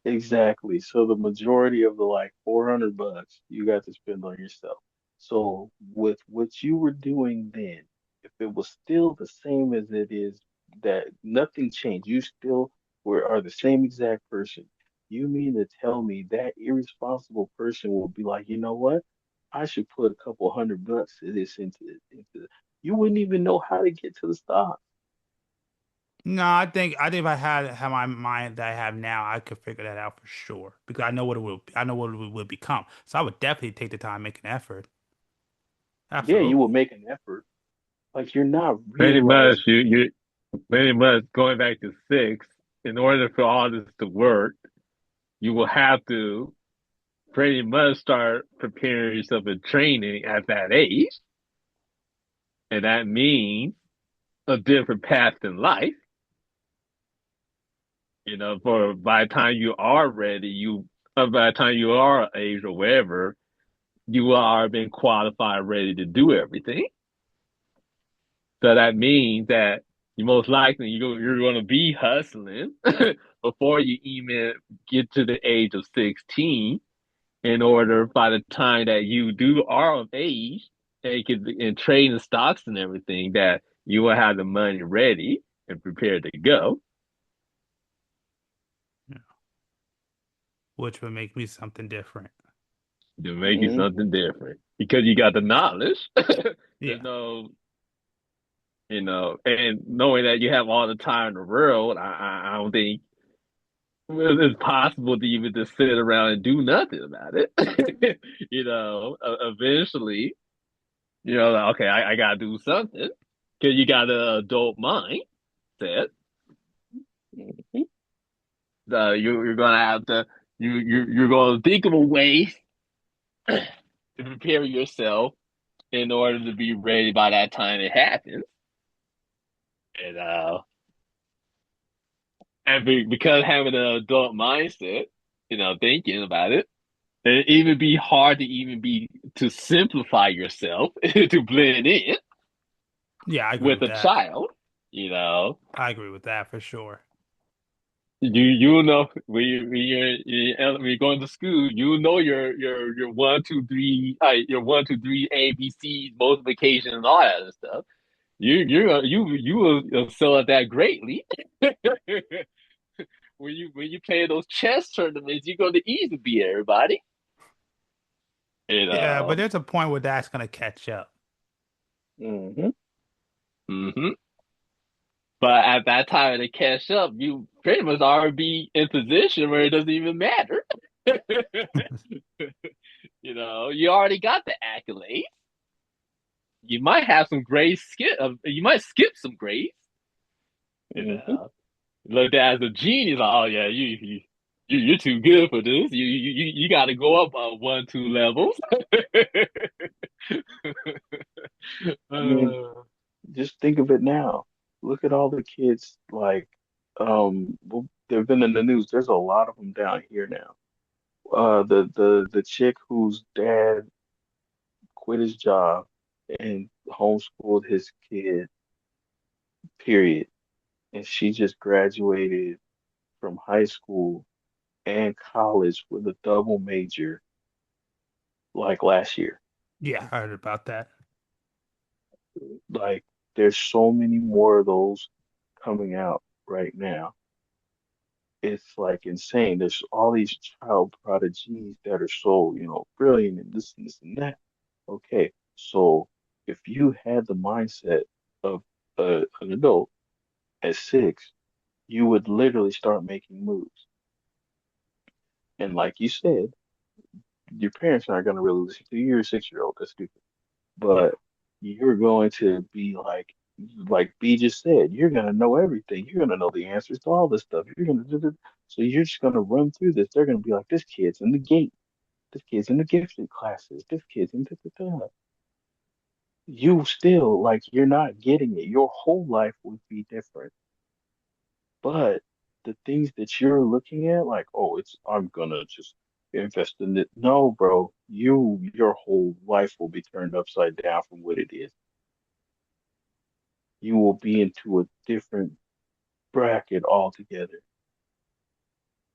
exactly. So the majority of the like $400 you got to spend on yourself. So with what you were doing then, if it was still the same as it is, that nothing changed, you still were are the same exact person. You mean to tell me that irresponsible person will be like, you know what? I should put a couple $100 of this into you wouldn't even know how to get to the stock. No, I think if I had my mind that I have now, I could figure that out for sure because I know what it will become. So I would definitely take the time, make an effort. Yeah, you Absolutely. will make an effort. Like you're not Pretty much, realizing. you pretty much going back to six. In order for all this to work, you will have to pretty much start preparing yourself and training at that age, and that means a different path in life. For by the time you are ready, by the time you are of age or whatever, you are been qualified, ready to do everything. So that means that you most likely you're going to be hustling before you even get to the age of 16 in order by the time that you do are of age and trade in stocks and everything that you will have the money ready and prepared to go Yeah. Which would make me something different. to make it Mhm. something different because you got the knowledge. There's Yeah. no, and knowing that you have all the time in the world, I don't think it's possible to even just sit around and do nothing about it. Eventually, like, okay, I gotta do something because you got an adult mindset. Mhm. You're gonna have to you're gonna think of a way to prepare yourself in order to be ready by that time it happens. And because having an adult mindset, thinking about it, and it even be hard to even be to simplify yourself to blend in Yeah, I agree with with a that. child. You know, I agree with that for sure. you know when you're going to school, you know your 1, 2, 3, your 1, 2, 3 ABCs, multiplication, and all that other stuff. You will excel at that greatly. When you play those chess tournaments, you're going to easily beat everybody. And Yeah, but there's a point where that's gonna catch up. Mhm. mhm. But at that time to catch up, you pretty much already be in position where it doesn't even matter. You already got the accolades. You might have some grades skip. You might skip some grades. You Mhm. know, looked at as a genius. Like, oh yeah, you're too good for this. You got to go up 1, 2 levels. I mean, uh, just think of it now. Look at all the kids like well, they've been in the news. There's a lot of them down here now. The chick whose dad quit his job and homeschooled his kid, period. and she just graduated from high school and college with a double major like last year. Yeah, I heard about that. Like there's so many more of those coming out right now. It's like insane. There's all these child prodigies that are so, brilliant and this and that. Okay, so if you had the mindset of an adult at 6, you would literally start making moves. And like you said, your parents aren't going to really listen to you. You're a 6-year-old. That's stupid. Yeah. But you're going to be like B just said, you're going to know everything. You're going to know the answers to all this stuff. You're going to do. So you're just going to run through this. They're going to be like, this kid's in the gate. This kid's in the gifted classes. This kid's in da. You still like you're not getting it. Your whole life would be different. But the things that you're looking at, like, oh, I'm gonna just invest in it. No, bro, your whole life will be turned upside down from what it is. You will be into a different bracket altogether.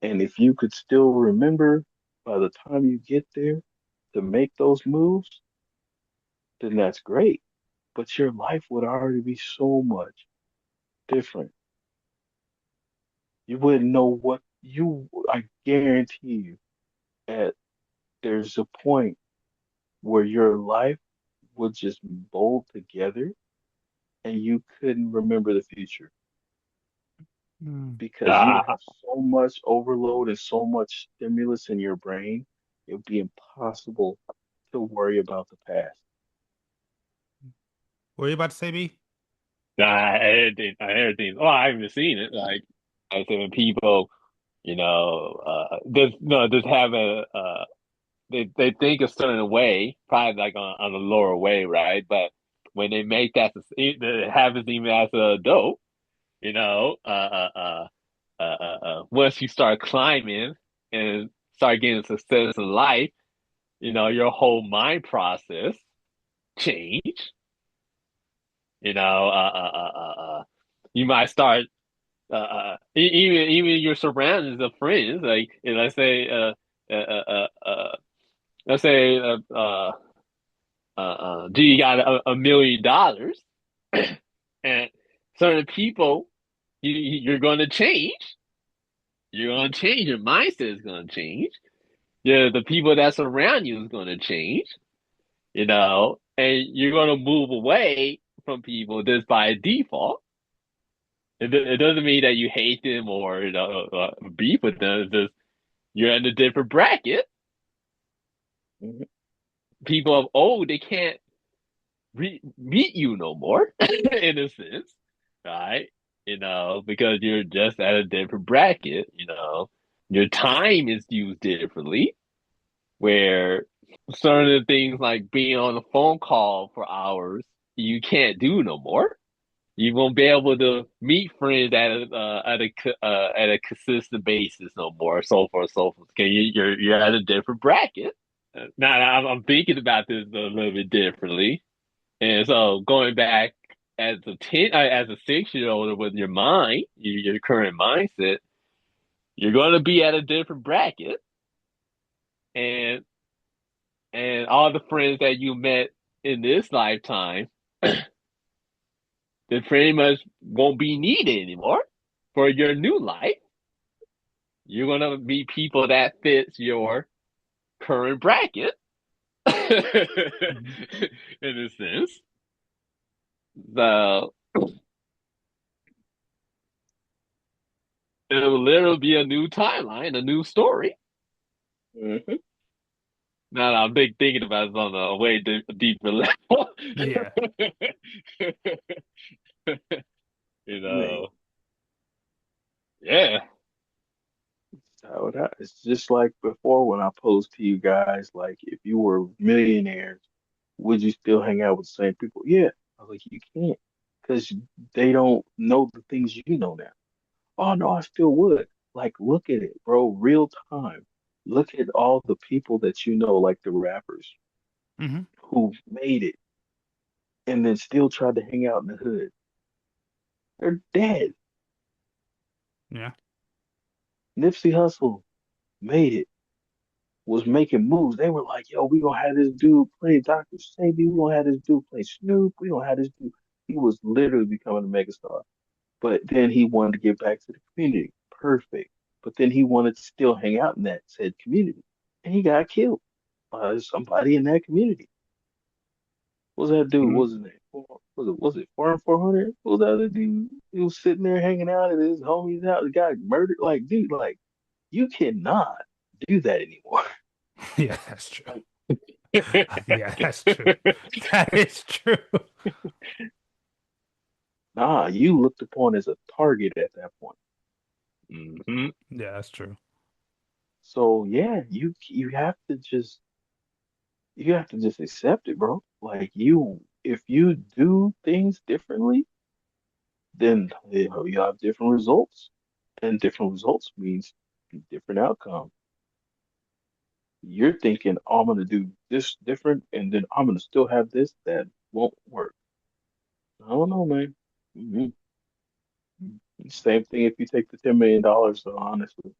And if you could still remember by the time you get there to make those moves, then that's great. But your life would already be so much different. You wouldn't know I guarantee you, at there's a point where your life would just mold together and you couldn't remember the future Mm. because you would Ah, have so much overload and so much stimulus in your brain, it would be impossible to worry about the past. What are you about to say, B? I heard things. I heard things. Oh, I haven't seen it. Like I said, when people, just have they think a certain way, probably like on a lower way, right? But when they make it happens even as an adult, you know, once you start climbing and start getting success in life, your whole mind process change. You know, you might start even your surroundings of friends, like uh, uh, uh, uh, let's say do you got $1 million, and certain people you're going to change. You're going to change. Your mindset is going to change. Yeah, the people that surround you is going to change. And you're going to move away from people just by default. It doesn't mean that you hate them or beef with them. It's just you're in a different bracket. Mhm. People of old, they can't meet you no more, in a sense, right? Because you're just at a different bracket. Your time is used differently, where certain things like being on a phone call for hours, you can't do no more. You won't be able to meet friends at a consistent basis no more, so forth, so forth. Okay, you're at a different bracket. Now I'm thinking about this a little bit differently, and so going back as a 6-year old with your mind, your current mindset, you're going to be at a different bracket, and all the friends that you met in this lifetime, they pretty much won't be needed anymore for your new life. You're going to meet people that fits your current bracket, in Mhm. a sense. So it will literally be a new timeline, a new story. Mhm. Now I'm big thinking about it on a way deeper level. Yeah. you Man, know, yeah. it's just like before when I posed to you guys, like if you were millionaires, would you still hang out with the same people? Yeah. I was like, you can't because they don't know the things you know now. Oh no, I still would. Like, look at it, bro, real time. Look at all the people that you know, like the rappers Hmm. who made it and then still tried to hang out in the hood. They're dead. Yeah. Nipsey Hussle made it, was making moves. They were like, yo, we gonna have this dude play Dr. Sadie. We gonna have this dude play Snoop. We gonna have this dude. He was literally becoming a megastar. But then he wanted to get back to the community. Perfect. But then he wanted to still hang out in that said community. And he got killed by somebody in that community. What was that dude? What Mhm. was his name? Was it Farm 400? What was that other dude? He was sitting there hanging out at his homie's house. The guy murdered. Like, dude, like, you cannot do that anymore. Yeah, that's true. Like, Yeah, that's true. That is true. nah, you looked upon as a target at that point. Mhm. Yeah, that's true. So yeah, you have to just accept it, bro. Like if you do things differently, then you have different results, and different results means different outcome. You're thinking, oh, I'm gonna do this different, and then I'm gonna still have this. That won't work. I don't know, man. Same thing if you take the $10 million, so honestly.